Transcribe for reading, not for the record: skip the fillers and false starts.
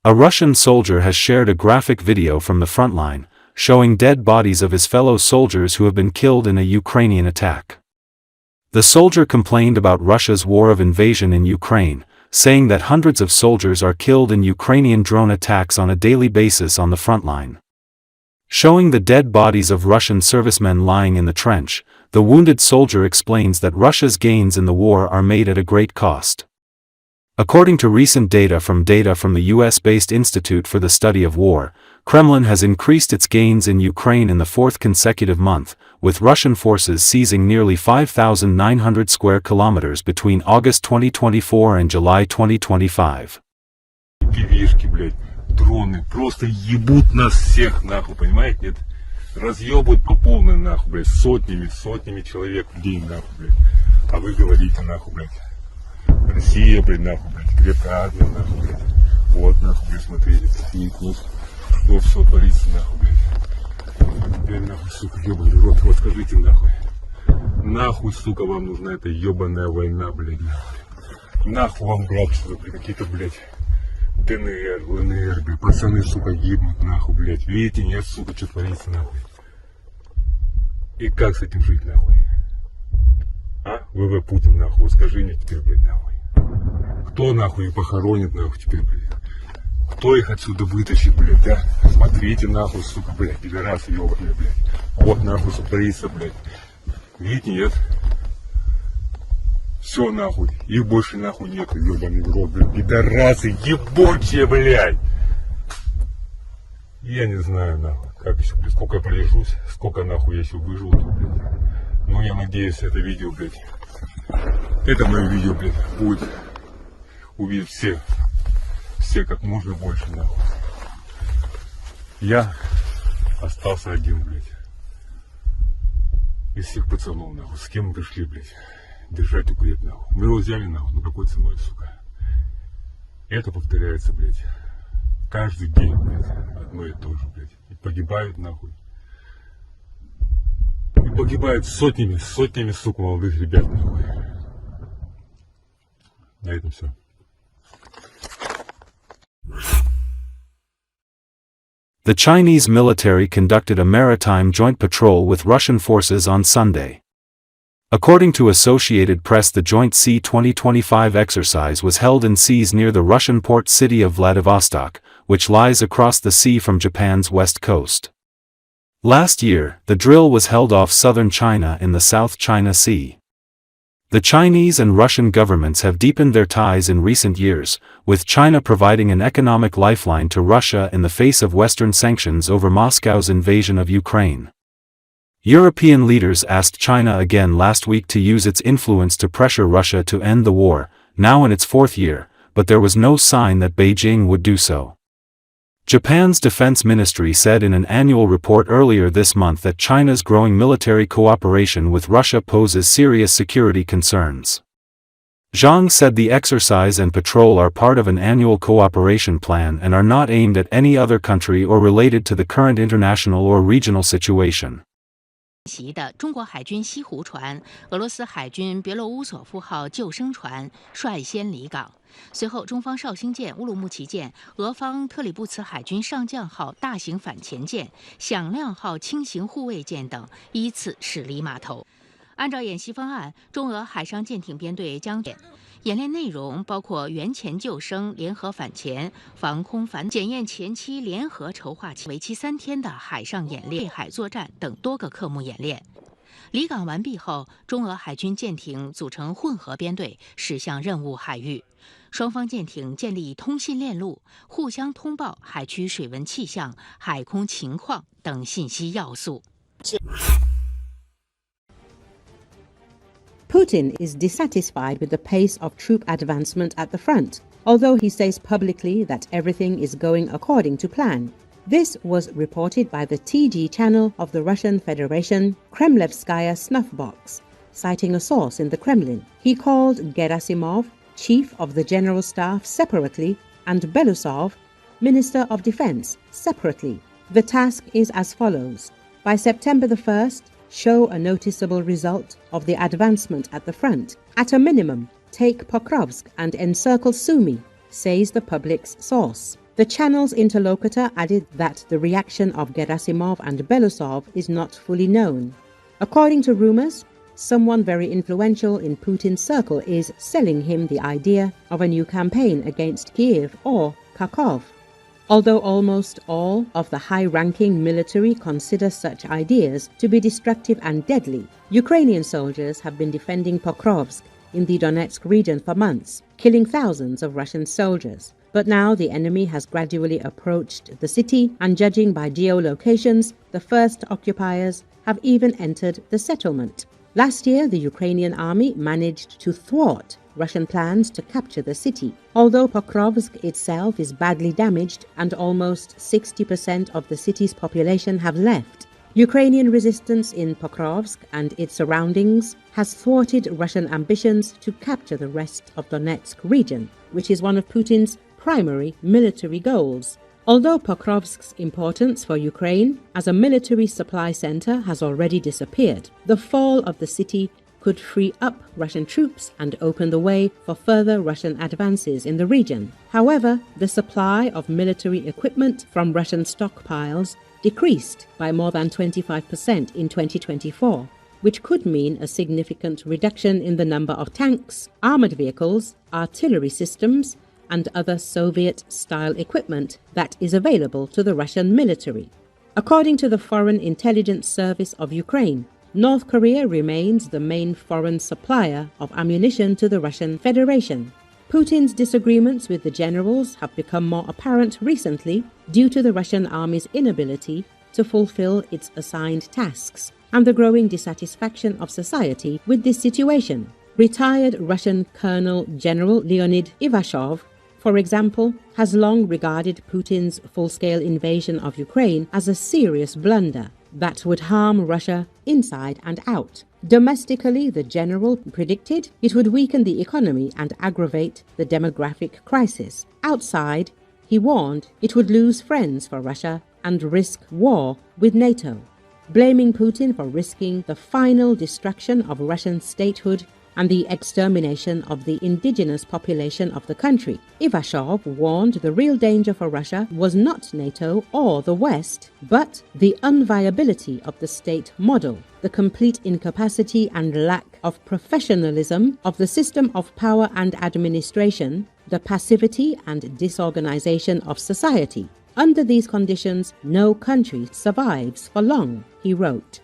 A Russian soldier has shared a graphic video from the front line, showing dead bodies of his fellow soldiers who have been killed in a Ukrainian attack. The soldier complained about Russia's war of invasion in Ukraine, saying that hundreds of soldiers are killed in Ukrainian drone attacks on a daily basis on the front line. Showing the dead bodies of Russian servicemen lying in the trench, the wounded soldier explains that Russia's gains in the war are made at a great cost. According to recent data from the US-based Institute for the Study of War, Kremlin has increased its gains in Ukraine in the fourth consecutive month, with Russian forces seizing nearly 5,900 square kilometers between August 2024 and July 2025. Дроны просто ебут нас всех нахуй, понимаете? Нет? Разъебут по полной нахуй, блядь, сотнями человек в день нахуй, блядь. А вы говорите нахуй, блядь. Россия, блядь, нахуй, блядь, крепкая армия нахуй, блядь. Вот нахуй, блядь, смотрите, какие книжки. Что все творится нахуй, блядь. Теперь нахуй, сука, ебаный рот, вот скажите нахуй. Нахуй, сука, вам нужна эта ебаная война, блядь, нахуй. Нахуй вам рабство, блядь, какие-то, блядь. ДНР, ЛНР, блядь, пацаны, сука, гибнут, нахуй, блядь. Видите, нет, сука, что творится, нахуй. И как с этим жить, нахуй? А? ВВ Путин, нахуй, вот скажи мне теперь, блядь, нахуй. Кто, нахуй, их похоронит, нахуй, теперь, блядь? Кто их отсюда вытащит, блядь, да? Смотрите, нахуй, сука, блядь, пидорасы, ёбаные, блядь. Вот, нахуй, что творится, блядь. Видите, нет? Все нахуй, их больше нахуй нету, ебаный в рот, блядь, пидорасы, ебучие, блядь. Я не знаю, нахуй, как еще, блядь, сколько я пролежусь, сколько нахуй я еще выживу тут, блядь. Но я надеюсь, это видео, блядь, это мое видео, блядь, будет увидеть все как можно больше, нахуй. Я остался один, блядь, из всех пацанов, нахуй, с кем мы пришли, блядь. Держать укреп, нахуй. Мы его взяли, нахуй, ну какой ценой, сука. Это повторяется, блядь, каждый день, блядь, одно и то же, блядь. И погибают, нахуй. И погибают сотнями, сука, молодых ребят, нахуй. На этом все. The Chinese military conducted a maritime joint patrol with Russian forces on Sunday. According to Associated Press, the joint C-2025 exercise was held in seas near the Russian port city of Vladivostok, which lies across the sea from Japan's west coast. Last year, the drill was held off southern China in the South China Sea. The Chinese and Russian governments have deepened their ties in recent years, with China providing an economic lifeline to Russia in the face of Western sanctions over Moscow's invasion of Ukraine. European leaders asked China again last week to use its influence to pressure Russia to end the war, now in its fourth year, but there was no sign that Beijing would do so. Japan's defense ministry said in an annual report earlier this month that China's growing military cooperation with Russia poses serious security concerns. Zhang said the exercise and patrol are part of an annual cooperation plan and are not aimed at any other country or related to the current international or regional situation. 袭的中国海军西湖船、俄罗斯海军别洛乌索夫号救生船率先离港。随后，中方绍兴舰、乌鲁木齐舰、俄方特里布茨海军上将号大型反潜舰、响亮号轻型护卫舰等依次驶离码头。按照演习方案，中俄海上舰艇编队将演练内容包括援潜救生、联合反潜、防空反检验前期联合筹划期为期3天的海上演练、海作战等多个科目演练。离港完毕后，中俄海军舰艇组成混合编队驶向任务海域，双方舰艇建立通信链路，互相通报海区水文气象、海空情况等信息要素。Putin is dissatisfied with the pace of troop advancement at the front, although he says publicly that everything is going according to plan. This was reported by the TG channel of the Russian Federation, Kremlevskaya Snuffbox, citing a source in the Kremlin. He called Gerasimov, Chief of the General Staff, separately, and Belousov, Minister of Defense, separately. The task is as follows. By September the 1st, show a noticeable result of the advancement at the front. At a minimum, take Pokrovsk and encircle Sumy, says the public's source. The channel's interlocutor added that the reaction of Gerasimov and Belousov is not fully known. According to rumors, someone very influential in Putin's circle is selling him the idea of a new campaign against Kiev or Kharkiv. Although almost all of the high-ranking military consider such ideas to be destructive and deadly, Ukrainian soldiers have been defending Pokrovsk in the Donetsk region for months, killing thousands of Russian soldiers. But now the enemy has gradually approached the city, and judging by geolocations, the first occupiers have even entered the settlement. Last year, the Ukrainian army managed to thwart Russian plans to capture the city. Although Pokrovsk itself is badly damaged and almost 60% of the city's population have left, Ukrainian resistance in Pokrovsk and its surroundings has thwarted Russian ambitions to capture the rest of Donetsk region, which is one of Putin's primary military goals. Although Pokrovsk's importance for Ukraine as a military supply center has already disappeared, the fall of the city could free up Russian troops and open the way for further Russian advances in the region. However, the supply of military equipment from Russian stockpiles decreased by more than 25% in 2024, which could mean a significant reduction in the number of tanks, armored vehicles, artillery systems, and other Soviet-style equipment that is available to the Russian military. According to the Foreign Intelligence Service of Ukraine, North Korea remains the main foreign supplier of ammunition to the Russian Federation. Putin's disagreements with the generals have become more apparent recently due to the Russian army's inability to fulfill its assigned tasks and the growing dissatisfaction of society with this situation. Retired Russian Colonel General Leonid Ivashov, for example, has long regarded Putin's full-scale invasion of Ukraine as a serious blunder that would harm Russia inside and out. Domestically, the general predicted it would weaken the economy and aggravate the demographic crisis. Outside, he warned it would lose friends for Russia and risk war with NATO, blaming Putin for risking the final destruction of Russian statehood and the extermination of the indigenous population of the country. Ivashov warned the real danger for Russia was not NATO or the West, but the unviability of the state model, the complete incapacity and lack of professionalism of the system of power and administration, the passivity and disorganization of society. Under these conditions, no country survives for long, he wrote.